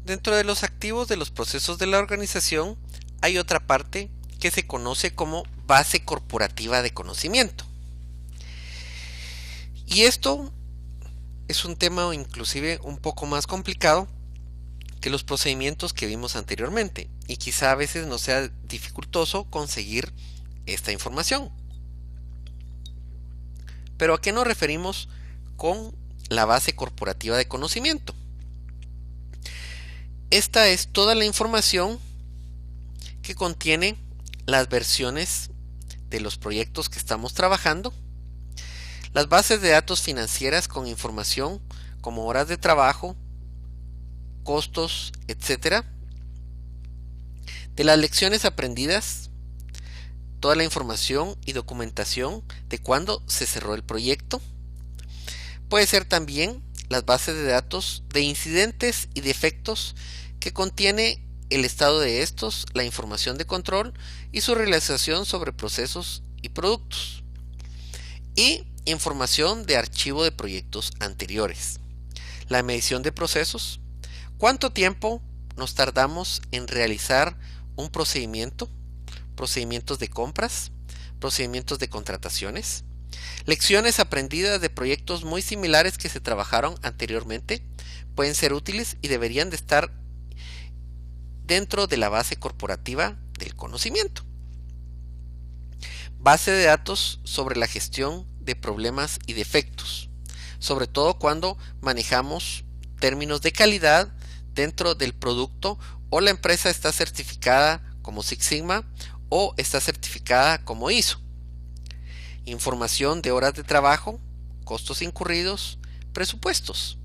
Dentro de los activos de los procesos de la organización hay otra parte que se conoce como base corporativa de conocimiento. Y esto es un tema inclusive un poco más complicado que los procedimientos que vimos anteriormente y quizá a veces nos sea dificultoso conseguir esta información. Pero ¿a qué nos referimos con la base corporativa de conocimiento? Esta es toda la información que contiene las versiones de los proyectos que estamos trabajando, las bases de datos financieras con información como horas de trabajo, costos, etcétera, de las lecciones aprendidas, toda la información y documentación de cuándo se cerró el proyecto. Puede ser también las bases de datos de incidentes y defectos que contiene el estado de estos, la información de control y su realización sobre procesos y productos. Y información de archivo de proyectos anteriores. La medición de procesos. ¿Cuánto tiempo nos tardamos en realizar un procedimiento? Procedimientos de compras, procedimientos de contrataciones. Lecciones aprendidas de proyectos muy similares que se trabajaron anteriormente pueden ser útiles y deberían de estar dentro de la base corporativa del conocimiento. Base de datos sobre la gestión de problemas y defectos, sobre todo cuando manejamos términos de calidad dentro del producto o la empresa está certificada como Six Sigma o está certificada como ISO. Información de horas de trabajo, costos incurridos, presupuestos.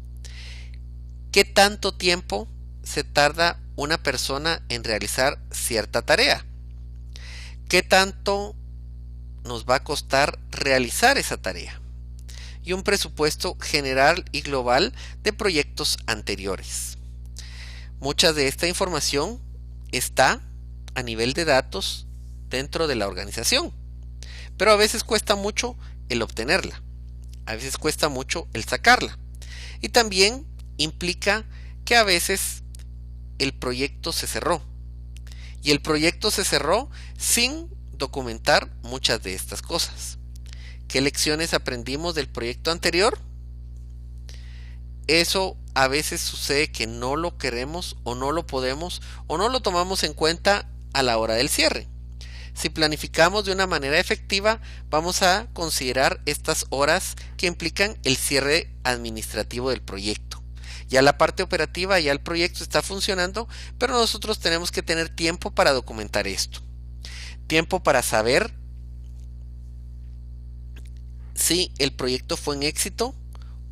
¿Qué tanto tiempo se tarda una persona en realizar cierta tarea? ¿Qué tanto nos va a costar realizar esa tarea? Y un presupuesto general y global de proyectos anteriores. Mucha de esta información está a nivel de datos dentro de la organización, pero a veces cuesta mucho el obtenerla, a veces cuesta mucho el sacarla, y también implica que a veces el proyecto se cerró, y el proyecto se cerró sin documentar muchas de estas cosas. ¿Qué lecciones aprendimos del proyecto anterior? Eso a veces sucede que no lo queremos o no lo podemos o no lo tomamos en cuenta a la hora del cierre. Si planificamos de una manera efectiva, vamos a considerar estas horas que implican el cierre administrativo del proyecto. Ya la parte operativa, ya el proyecto está funcionando, pero nosotros tenemos que tener tiempo para documentar esto. Tiempo para saber si el proyecto fue un éxito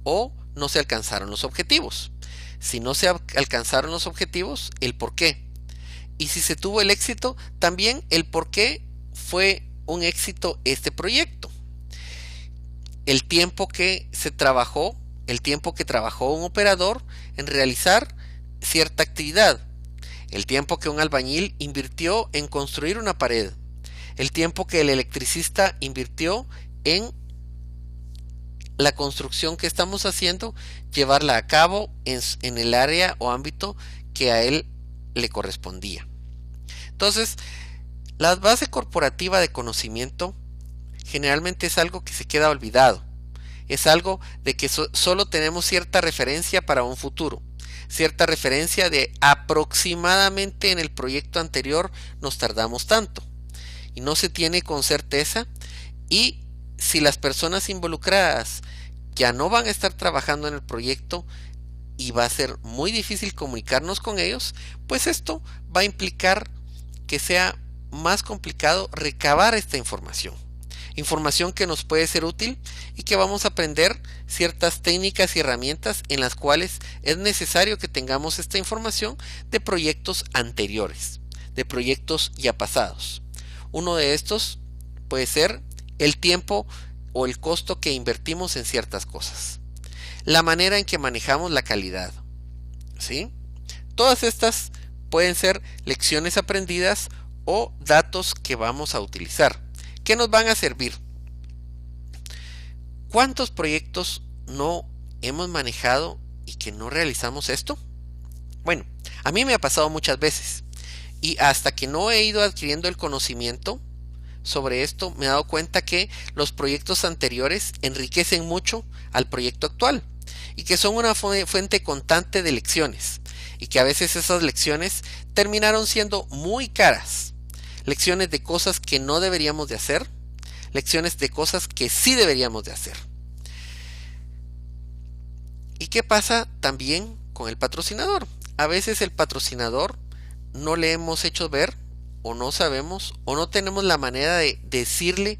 o no se alcanzaron los objetivos. Si no se alcanzaron los objetivos, el por qué. Y si se tuvo el éxito, también el por qué fue un éxito este proyecto. El tiempo que se trabajó, el tiempo que trabajó un operador en realizar cierta actividad. El tiempo que un albañil invirtió en construir una pared. El tiempo que el electricista invirtió en la construcción que estamos haciendo, llevarla a cabo en el área o ámbito que a él le correspondía. Entonces, la base corporativa de conocimiento generalmente es algo que se queda olvidado. Es algo de que solo tenemos cierta referencia para un futuro. Cierta referencia de aproximadamente en el proyecto anterior nos tardamos tanto. Y no se tiene con certeza. Y si las personas involucradas ya no van a estar trabajando en el proyecto y va a ser muy difícil comunicarnos con ellos, pues esto va a implicar que sea más complicado recabar esta información. Información que nos puede ser útil y que vamos a aprender ciertas técnicas y herramientas en las cuales es necesario que tengamos esta información de proyectos anteriores, de proyectos ya pasados. Uno de estos puede ser el tiempo o el costo que invertimos en ciertas cosas, la manera en que manejamos la calidad, ¿sí? Todas estas pueden ser lecciones aprendidas o datos que vamos a utilizar, que nos van a servir. ¿Cuántos proyectos no hemos manejado y que no realizamos esto? Bueno, a mí me ha pasado muchas veces y hasta que no he ido adquiriendo el conocimiento sobre esto, me he dado cuenta que los proyectos anteriores enriquecen mucho al proyecto actual y que son una fuente constante de lecciones y que a veces esas lecciones terminaron siendo muy caras. Lecciones de cosas que no deberíamos de hacer, lecciones de cosas que sí deberíamos de hacer. ¿Y qué pasa también con el patrocinador? A veces el patrocinador no le hemos hecho ver o no sabemos o no tenemos la manera de decirle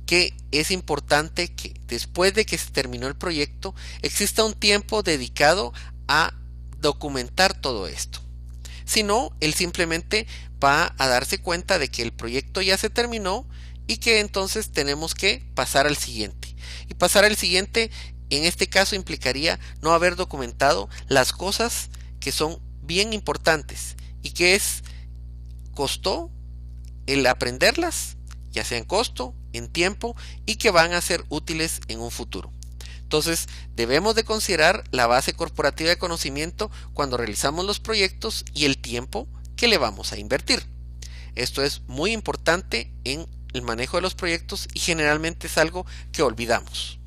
que es importante que después de que se terminó el proyecto exista un tiempo dedicado a documentar todo esto. Si no, él simplemente va a darse cuenta de que el proyecto ya se terminó y que entonces tenemos que pasar al siguiente. Y pasar al siguiente en este caso implicaría no haber documentado las cosas que son bien importantes y que costó el aprenderlas, ya sea en costo, en tiempo y que van a ser útiles en un futuro. Entonces, debemos de considerar la base corporativa de conocimiento cuando realizamos los proyectos y el tiempo que le vamos a invertir. Esto es muy importante en el manejo de los proyectos y generalmente es algo que olvidamos.